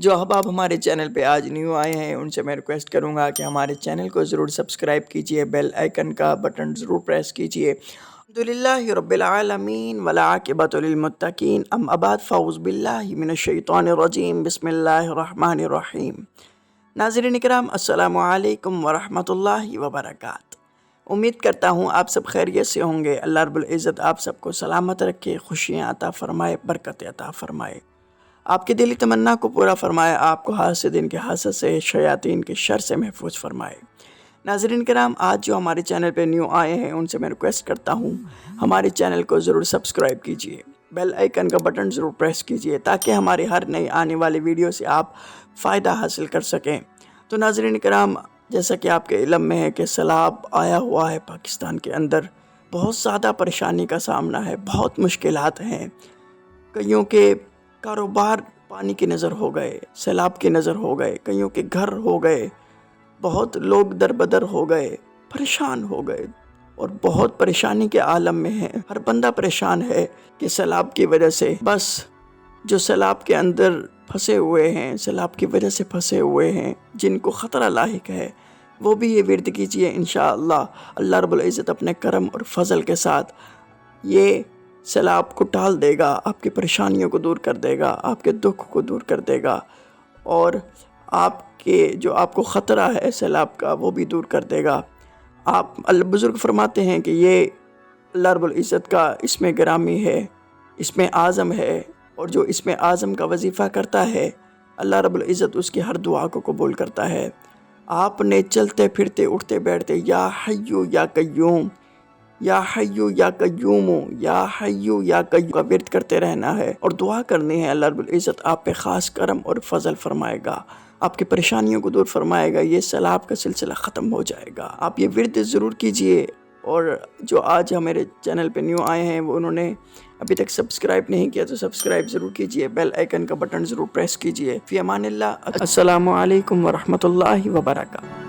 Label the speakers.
Speaker 1: جو احباب ہمارے چینل پہ آج نیو آئے ہیں ان سے میں ریکویسٹ کروں گا کہ ہمارے چینل کو ضرور سبسکرائب کیجئے، بیل آئیکن کا بٹن ضرور پریس کیجئے۔ الحمدللہ رب العالمین والعاقبۃ للمتقین، اما بعد فاعوذ باللہ من الشیطان الرجیم، بسم اللہ الرحمن الرحیم۔ ناظرین اکرام، السلام علیکم ورحمۃ اللہ وبرکاتہ۔ امید کرتا ہوں آپ سب خیریت سے ہوں گے۔ اللہ رب العزت آپ سب کو سلامت رکھے، خوشیاں عطا فرمائے، برکت عطا فرمائے، آپ کی دلی تمنا کو پورا فرمائے، آپ کو حاسدین کے حسد سے، شیاطین کے شر سے محفوظ فرمائے۔ ناظرین کرام، آج جو ہمارے چینل پہ نیو آئے ہیں ان سے میں ریکویسٹ کرتا ہوں ہمارے چینل کو ضرور سبسکرائب کیجئے، بیل آئیکن کا بٹن ضرور پریس کیجئے تاکہ ہماری ہر نئی آنے والی ویڈیو سے آپ فائدہ حاصل کر سکیں۔ تو ناظرین کرام، جیسا کہ آپ کے علم میں ہے کہ سیلاب آیا ہوا ہے پاکستان کے اندر، بہت زیادہ پریشانی کا سامنا ہے، بہت مشکلات ہیں، کئیوں کے کاروبار پانی کی نظر ہو گئے، سیلاب کی نظر ہو گئے، کئیوں کے گھر ہو گئے، بہت لوگ در بدر ہو گئے، پریشان ہو گئے اور بہت پریشانی کے عالم میں ہیں۔ ہر بندہ پریشان ہے کہ سیلاب کی وجہ سے، بس جو سیلاب کے اندر پھنسے ہوئے ہیں، سیلاب کی وجہ سے پھنسے ہوئے ہیں، جن کو خطرہ لاحق ہے، وہ بھی یہ ورد کیجئے، انشاءاللہ اللہ رب العزت اپنے کرم اور فضل کے ساتھ یہ سیلاب کو ٹال دے گا، آپ کی پریشانیوں کو دور کر دے گا، آپ کے دکھ کو دور کر دے گا، اور آپ کے جو آپ کو خطرہ ہے سیلاب کا وہ بھی دور کر دے گا۔ آپ بزرگ فرماتے ہیں کہ یہ اللہ رب العزت کا اسم گرامی ہے، اسم اعظم ہے، اور جو اسم اعظم کا وظیفہ کرتا ہے اللہ رب العزت اس کی ہر دعا کو قبول کرتا ہے۔ آپ نے چلتے پھرتے اٹھتے بیٹھتے یا حیو یا قیوم، یا حیو یا قیوم، یا حیو یا قیوم کا ورد کرتے رہنا ہے اور دعا کرنی ہے۔ اللہ رب العزت آپ پہ خاص کرم اور فضل فرمائے گا، آپ کی پریشانیوں کو دور فرمائے گا، یہ سیلاب کا سلسلہ ختم ہو جائے گا۔ آپ یہ ورد ضرور کیجئے، اور جو آج ہمارے چینل پہ نیو آئے ہیں وہ انہوں نے ابھی تک سبسکرائب نہیں کیا تو سبسکرائب ضرور کیجئے، بیل آئیکن کا بٹن ضرور پریس کیجئے۔ فی امان اللہ، السلام علیکم ورحمۃ اللہ وبرکاتہ۔